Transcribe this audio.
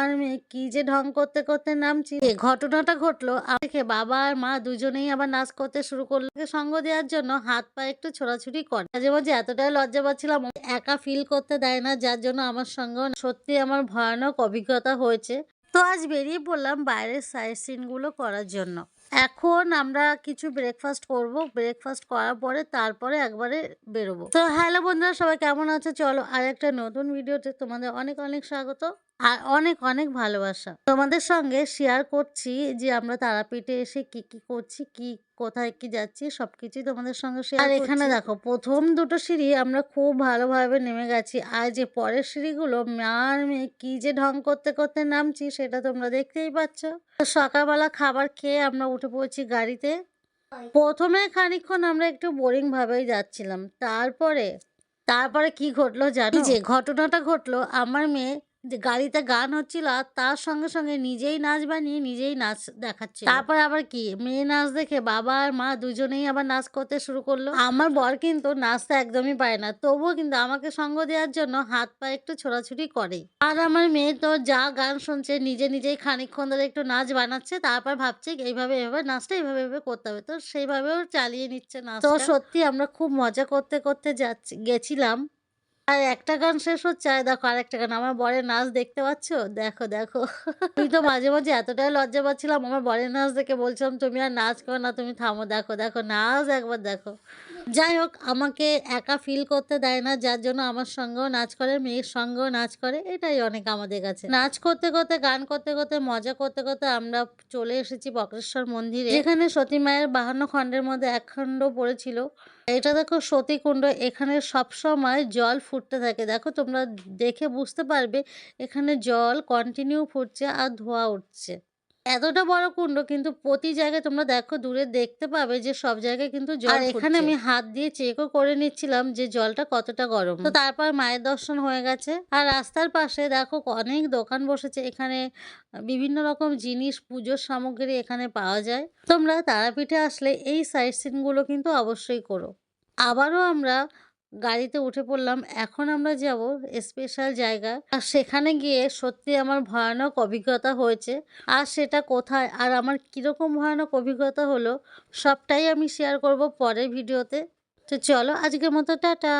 আর মেয়ে কি যে ঢং করতে করতে নামছি, এই ঘটনাটা ঘটলো। দেখে বাবা আর মা দুজনেই আবার নাচ করতে শুরু করলো। সঙ্গ দেওয়ার জন্য হাত পা একটু ছোড়াছুড়ি করে। মাঝে মাঝে এতটাই লজ্জা পাচ্ছিলাম, একা ফিল করতে দেয় না, যার জন্য আমার সঙ্গে সত্যি আমার ভয়ানক অভিজ্ঞতা হয়েছে। তো আজ বেরিয়ে পড়লাম বাইরের সাইট সিন গুলো করার জন্য। এখন আমরা কিছু ব্রেকফাস্ট করব। ব্রেকফাস্ট করার পরে তারপরে একবারে বেরোবো। তো হ্যালো বন্ধুরা, সবাই কেমন আছো? চলো আর একটা নতুন ভিডিওতে তোমাদের অনেক অনেক স্বাগত আর অনেক অনেক ভালোবাসা। তোমাদের সঙ্গে শেয়ার করছি যে আমরা তারাপীঠে এসে কি কি করছি, কি কোথায় কি যাচ্ছি, সবকিছুই তোমাদের সঙ্গে শেয়ার করছি। আর এখানে দেখো প্রথম দুটো সিঁড়ি আমরা খুব ভালোভাবে নেমে গেছি, আর যে পরের সিঁড়িগুলো আর মেয়ে কি যে ঢং করতে করতে নামছি সেটা তোমরা দেখতেই পাচ্ছ। সকালবেলা খাবার খেয়ে আমরা উঠে পড়ছি গাড়িতে। প্রথমে খানিকক্ষণ আমরা একটু বোরিং ভাবেই যাচ্ছিলাম, তারপরে তারপরে কি ঘটলো জানো? যে ঘটনাটা ঘটলো, আমার মেয়ে যে গাড়িতে গান হচ্ছিল আর তার সঙ্গে সঙ্গে নিজেই নাচ বানিয়ে নিজেই নাচ দেখাচ্ছিল। তারপরে আবার কি মেয়ে নাচ দেখে বাবা আর মা দুজনেই আবার নাচ করতে শুরু করলো। আমার বর কিন্তু নাচতে একদমই পারে না, তবুও কিন্তু আমাকে সঙ্গ দেওয়ার জন্য হাত পা একটু ছোড়াছুড়ি করে। আর আমার মেয়ে তো যা গান শুনছে নিজে নিজেই খানিকক্ষণ ধরে একটু নাচ বানাচ্ছে, তারপর ভাবছে এইভাবে এইভাবে নাচটা এইভাবে এইভাবে করতে হবে, তো সেইভাবেও চালিয়ে নিচ্ছে নাচ। তো সত্যি আমরা খুব মজা করতে করতে গেছিলাম। আর একটা গান শেষ হচ্ছে আর দেখো আরেকটা গান। আমার বরের নাচ দেখতে পাচ্ছ? দেখো দেখো। আমি তো মাঝে মাঝে এতটাই লজ্জা পাচ্ছিলাম আমার বরের নাচ দেখে, বলছিলাম তুমি আর নাচ করো না, তুমি থামো, দেখো দেখো নাচ একবার দেখো। যাই হোক, আমাকে একা ফিল করতে দেয় না, যার জন্য আমার সঙ্গেও নাচ করে, মেয়ের সঙ্গেও নাচ করে, এটাই অনেক আমাদের কাছে। নাচ করতে করতে গান করতে করতে মজা করতে করতে আমরা চলে এসেছি বক্রেশ্বর মন্দিরে, যেখানে সতী মায়ের 52 খণ্ডের মধ্যে এক খণ্ড পড়েছিল। এটা দেখো সতী কুণ্ড, এখানে সবসময় জল ফুটতে থাকে। দেখো তোমরা দেখে বুঝতে পারবে এখানে জল কন্টিনিউ ফুটছে আর ধোঁয়া উঠছে। এতটা বড় কুণ্ড, কিন্তু প্রতি জায়গায় তোমরা দেখো দূরে দেখতে পাবে যে সব জায়গায় কিন্তু জল ফুটছে। এখানে আমি হাত দিয়ে চেকও করে নিচ্ছিলাম যে জলটা কতটা গরম। তো তারপর মায়ের দর্শন হয়ে গেছে। আর রাস্তার পাশে দেখো অনেক দোকান বসেছে, এখানে বিভিন্ন রকম জিনিস, পুজোর সামগ্রী এখানে পাওয়া যায়। তোমরা তারাপীঠে আসলে এই সাইট সিন গুলো কিন্তু অবশ্যই করো। আবারও আমরা গাড়িতে উঠে পড়লাম। এখন আমরা যাব স্পেশাল জায়গা, আর সেখানে গিয়ে সত্যি আমার ভয়ানক অভিজ্ঞতা হয়েছে। আর সেটা কোথায় আর আমার কিরকম ভয়ানক অভিজ্ঞতা হলো সবটাই আমি শেয়ার করব পরের ভিডিওতে। তো চলো আজকের মতো টাটা।